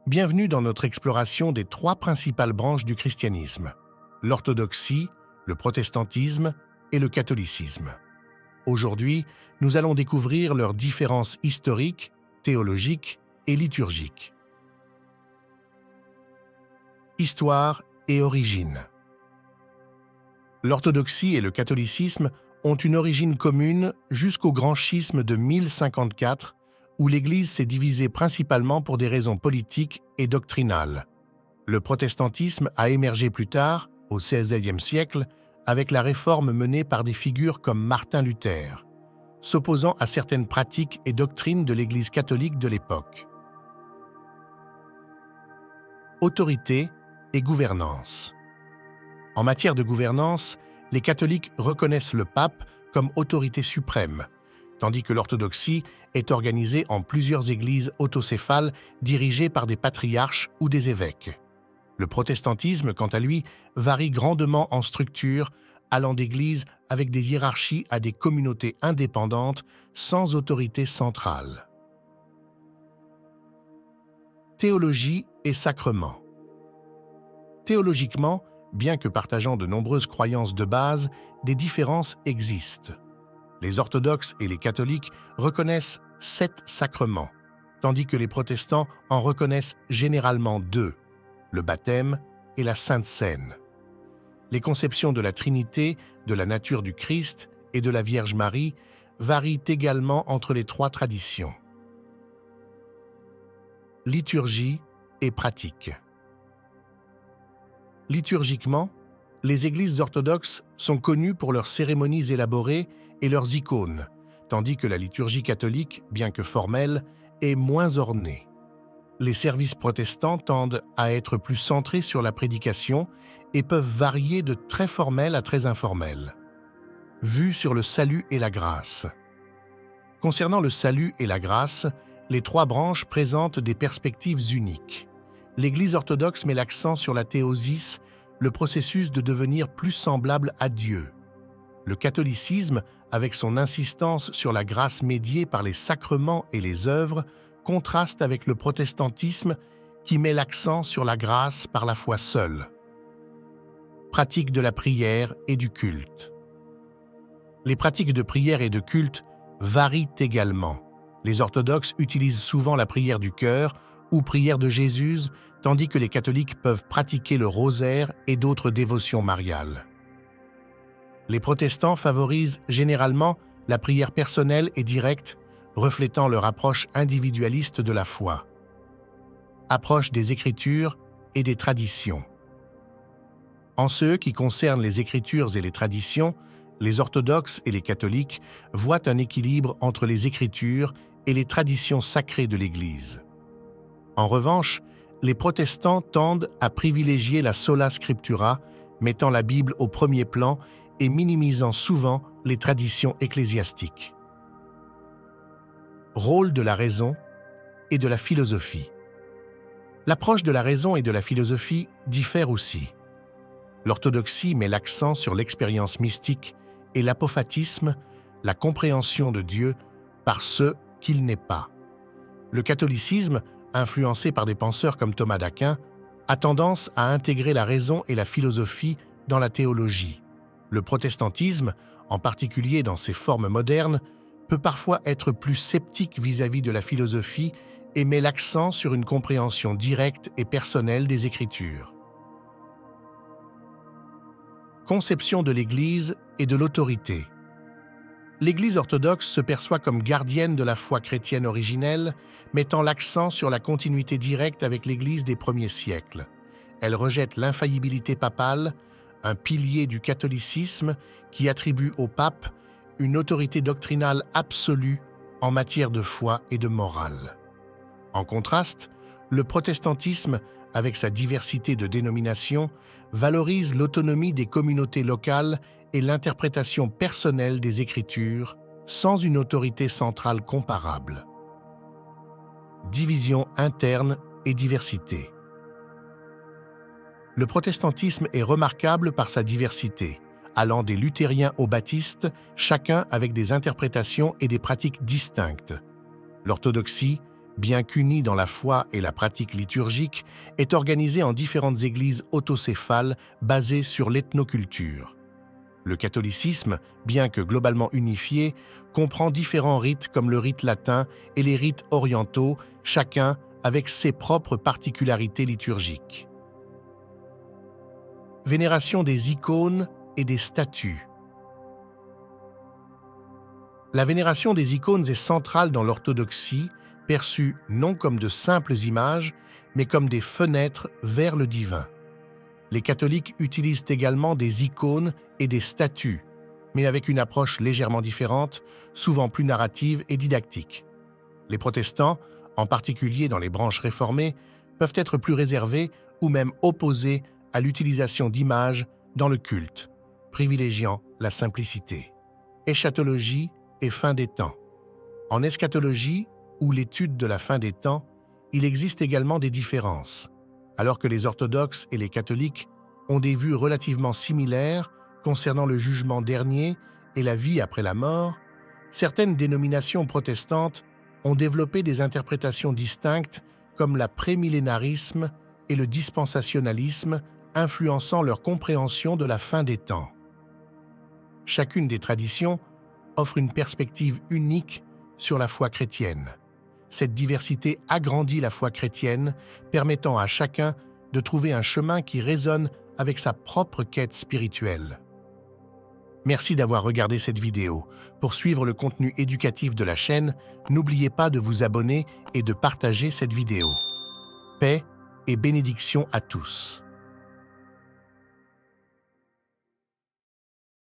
Bienvenue dans notre exploration des trois principales branches du christianisme, l'orthodoxie, le protestantisme et le catholicisme. Aujourd'hui, nous allons découvrir leurs différences historiques, théologiques et liturgiques. Histoire et origine. L'orthodoxie et le catholicisme ont une origine commune jusqu'au grand schisme de 1054, où l'Église s'est divisée principalement pour des raisons politiques et doctrinales. Le protestantisme a émergé plus tard, au XVIe siècle, avec la réforme menée par des figures comme Martin Luther, s'opposant à certaines pratiques et doctrines de l'Église catholique de l'époque. Autorité et gouvernance. En matière de gouvernance, les catholiques reconnaissent le pape comme autorité suprême, tandis que l'orthodoxie est organisée en plusieurs églises autocéphales dirigées par des patriarches ou des évêques. Le protestantisme, quant à lui, varie grandement en structure, allant d'églises avec des hiérarchies à des communautés indépendantes sans autorité centrale. Théologie et sacrements. Théologiquement, bien que partageant de nombreuses croyances de base, des différences existent. Les orthodoxes et les catholiques reconnaissent 7 sacrements, tandis que les protestants en reconnaissent généralement 2, le baptême et la Sainte Seine. Les conceptions de la Trinité, de la nature du Christ et de la Vierge Marie varient également entre les 3 traditions. Liturgie et pratique. Liturgiquement, les églises orthodoxes sont connues pour leurs cérémonies élaborées et leurs icônes, tandis que la liturgie catholique, bien que formelle, est moins ornée. Les services protestants tendent à être plus centrés sur la prédication et peuvent varier de très formel à très informel. Vue sur le salut et la grâce. Concernant le salut et la grâce, les 3 branches présentent des perspectives uniques. L'Église orthodoxe met l'accent sur la théosis, le processus de devenir plus semblable à Dieu. Le catholicisme, avec son insistance sur la grâce médiée par les sacrements et les œuvres, contraste avec le protestantisme qui met l'accent sur la grâce par la foi seule. Pratique de la prière et du culte. Les pratiques de prière et de culte varient également. Les orthodoxes utilisent souvent la prière du cœur ou prière de Jésus, tandis que les catholiques peuvent pratiquer le rosaire et d'autres dévotions mariales. Les protestants favorisent généralement la prière personnelle et directe, reflétant leur approche individualiste de la foi. Approche des Écritures et des traditions. En ce qui concerne les Écritures et les traditions, les orthodoxes et les catholiques voient un équilibre entre les Écritures et les traditions sacrées de l'Église. En revanche, les protestants tendent à privilégier la sola scriptura, mettant la Bible au premier plan et minimisant souvent les traditions ecclésiastiques. Rôle de la raison et de la philosophie. L'approche de la raison et de la philosophie diffère aussi. L'orthodoxie met l'accent sur l'expérience mystique et l'apophatisme, la compréhension de Dieu par ce qu'il n'est pas. Le catholicisme, influencé par des penseurs comme Thomas d'Aquin, a tendance à intégrer la raison et la philosophie dans la théologie. Le protestantisme, en particulier dans ses formes modernes, peut parfois être plus sceptique vis-à-vis de la philosophie et met l'accent sur une compréhension directe et personnelle des Écritures. Conception de l'Église et de l'autorité. L'Église orthodoxe se perçoit comme gardienne de la foi chrétienne originelle, mettant l'accent sur la continuité directe avec l'Église des premiers siècles. Elle rejette l'infaillibilité papale, un pilier du catholicisme qui attribue au pape une autorité doctrinale absolue en matière de foi et de morale. En contraste, le protestantisme, avec sa diversité de dénominations, valorise l'autonomie des communautés locales et l'interprétation personnelle des Écritures, sans une autorité centrale comparable. Division interne et diversité. Le protestantisme est remarquable par sa diversité, allant des luthériens aux baptistes, chacun avec des interprétations et des pratiques distinctes. L'orthodoxie, bien qu'unie dans la foi et la pratique liturgique, est organisée en différentes églises autocéphales basées sur l'ethnoculture. Le catholicisme, bien que globalement unifié, comprend différents rites comme le rite latin et les rites orientaux, chacun avec ses propres particularités liturgiques. Vénération des icônes et des statues. La vénération des icônes est centrale dans l'orthodoxie, perçue non comme de simples images, mais comme des fenêtres vers le divin. Les catholiques utilisent également des icônes et des statues, mais avec une approche légèrement différente, souvent plus narrative et didactique. Les protestants, en particulier dans les branches réformées, peuvent être plus réservés ou même opposés à l'utilisation d'images dans le culte, privilégiant la simplicité. Eschatologie et fin des temps. En eschatologie, ou l'étude de la fin des temps, il existe également des différences. Alors que les orthodoxes et les catholiques ont des vues relativement similaires concernant le jugement dernier et la vie après la mort, certaines dénominations protestantes ont développé des interprétations distinctes comme la prémillénarisme et le dispensationalisme, influençant leur compréhension de la fin des temps. Chacune des traditions offre une perspective unique sur la foi chrétienne. Cette diversité agrandit la foi chrétienne, permettant à chacun de trouver un chemin qui résonne avec sa propre quête spirituelle. Merci d'avoir regardé cette vidéo. Pour suivre le contenu éducatif de la chaîne, n'oubliez pas de vous abonner et de partager cette vidéo. Paix et bénédiction à tous.